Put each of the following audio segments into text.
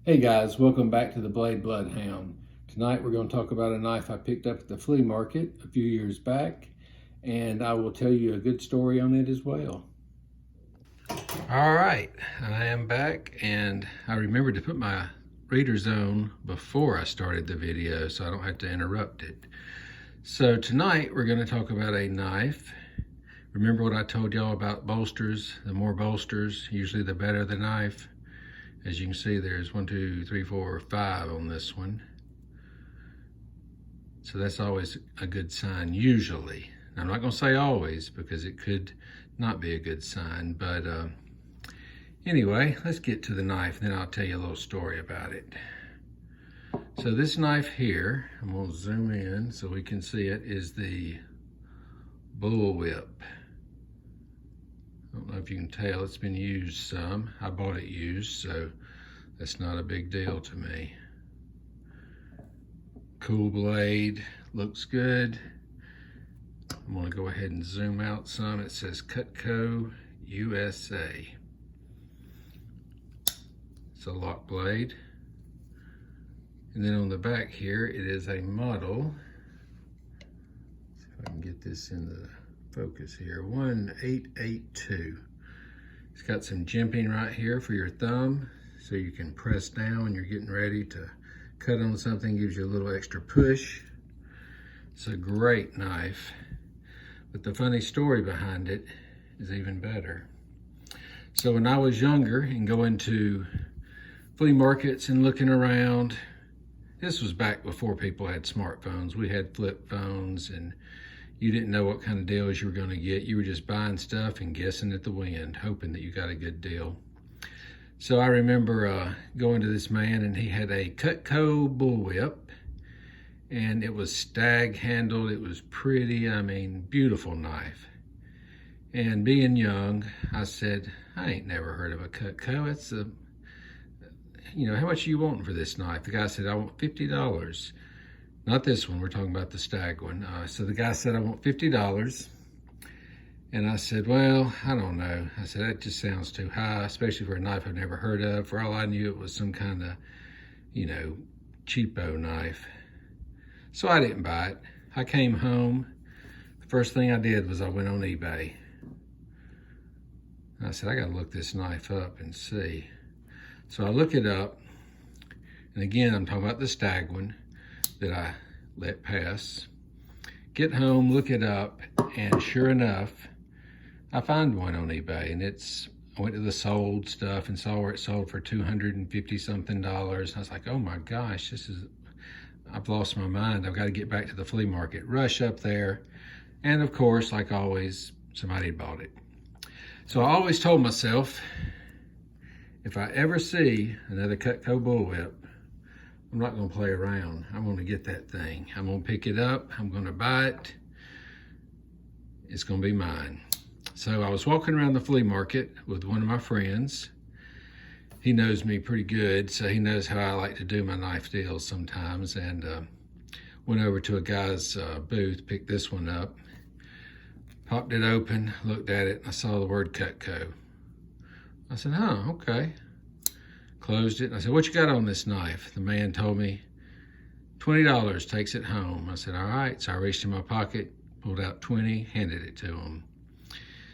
Hey guys, welcome back to the Blade Bloodhound. Tonight we're going to talk about a knife I picked up at the flea market a few years back, and I will tell you a good story on it as well. All right, I am back, and I remembered to put my reader zone before I started the video so I don't have to interrupt it. So tonight we're going to talk about a knife. Remember what I told y'all about bolsters? The more bolsters, usually the better the knife. As you can see, there's 1, 2, 3, 4, 5 on this one. So that's always a good sign, usually. Now, I'm not gonna say always, because it could not be a good sign, but anyway, let's get to the knife, then I'll tell you a little story about it. So this knife here, I'm gonna zoom in so we can see it, is the Bullwhip. I don't know if you can tell, it's been used some. I bought it used, so that's not a big deal to me. Cool blade, looks good. I'm gonna go ahead and zoom out some. It says Cutco USA. It's a lock blade. And then on the back here, it is a model. See if I can get this in the focus here, 1882. It's got some jimping right here for your thumb, so you can press down when you're getting ready to cut on something, gives you a little extra push. It's a great knife, but the funny story behind it is even better. So when I was younger and going to flea markets and looking around, this was back before people had smartphones. We had flip phones, and you didn't know what kind of deals you were going to get. You were just buying stuff and guessing at the wind, hoping that you got a good deal. So I remember going to this man, and he had a Cutco Bullwhip, and it was stag handled. It was pretty, I mean, beautiful knife. And being young, I said, I ain't never heard of a Cutco. It's a, you know, how much are you wanting for this knife? The guy said, I want $50. Not this one, we're talking about the stag one. So the guy said, I want $50. And I said, well, I don't know. I said, that just sounds too high, especially for a knife I've never heard of. For all I knew, it was some kind of, you know, cheapo knife. So I didn't buy it. I came home. The first thing I did was I went on eBay. I said, I gotta look this knife up and see. So I look it up. And again, I'm talking about the stag one that I let pass. Get home, look it up, and sure enough, I find one on eBay, and I went to the sold stuff and saw where it sold for $250 something. I was like, oh my gosh, I've lost my mind. I've got to get back to the flea market. Rush up there, and of course, like always, somebody had bought it. So I always told myself, if I ever see another Cutco Bullwhip, I'm not gonna play around. I'm gonna get that thing. I'm gonna pick it up. I'm gonna buy it. It's gonna be mine. So I was walking around the flea market with one of my friends. He knows me pretty good, so he knows how I like to do my knife deals sometimes, and went over to a guy's booth, picked this one up, popped it open, looked at it, and I saw the word Cutco. I said, oh, okay. Closed it, and I said, what you got on this knife? The man told me, $20, takes it home. I said, all right. So I reached in my pocket, pulled out 20, handed it to him.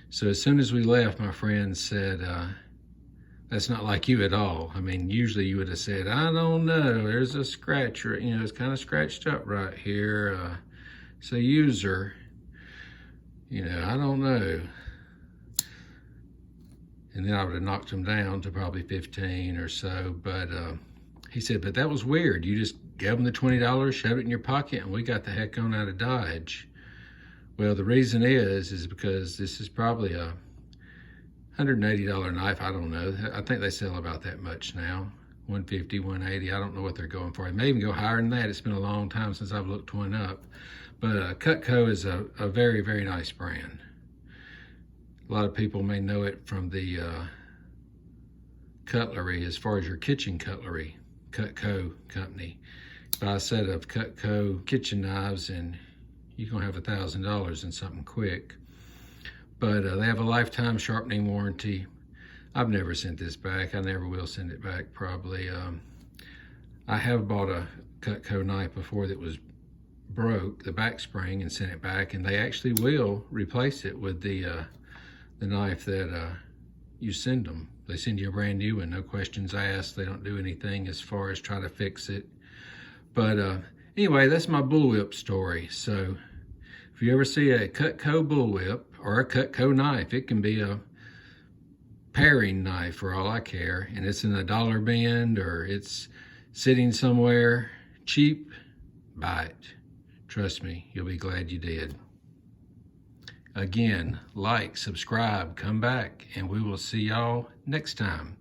So as soon as we left, my friend said, that's not like you at all. I mean, usually you would have said, I don't know, there's a scratch, or, you know, it's kind of scratched up right here. It's a user, you know, I don't know. And then I would have knocked him down to probably 15 or so. But he said, but that was weird. You just gave him the $20, shoved it in your pocket, and we got the heck on out of Dodge. Well, the reason is because this is probably a $180 knife. I don't know. I think they sell about that much now. 150, 180. I don't know what they're going for. It may even go higher than that. It's been a long time since I've looked one up. But Cutco is a very, very nice brand. A lot of people may know it from the cutlery, as far as your kitchen cutlery, Cutco company. Buy a set of Cutco kitchen knives and you're gonna have $1,000 in something quick. But they have a lifetime sharpening warranty. I've never sent this back. I never will send it back probably. I have bought a Cutco knife before that was broke, the back spring, and sent it back, and they actually will replace it with the knife that you send them. They send you a brand new one, no questions asked. They don't do anything as far as try to fix it. But anyway, that's my bullwhip story. So if you ever see a Cutco bullwhip or a Cutco knife, it can be a paring knife for all I care, and it's in a dollar bin or it's sitting somewhere cheap, buy it. Trust me, you'll be glad you did. Again, like, subscribe, come back, and we will see y'all next time.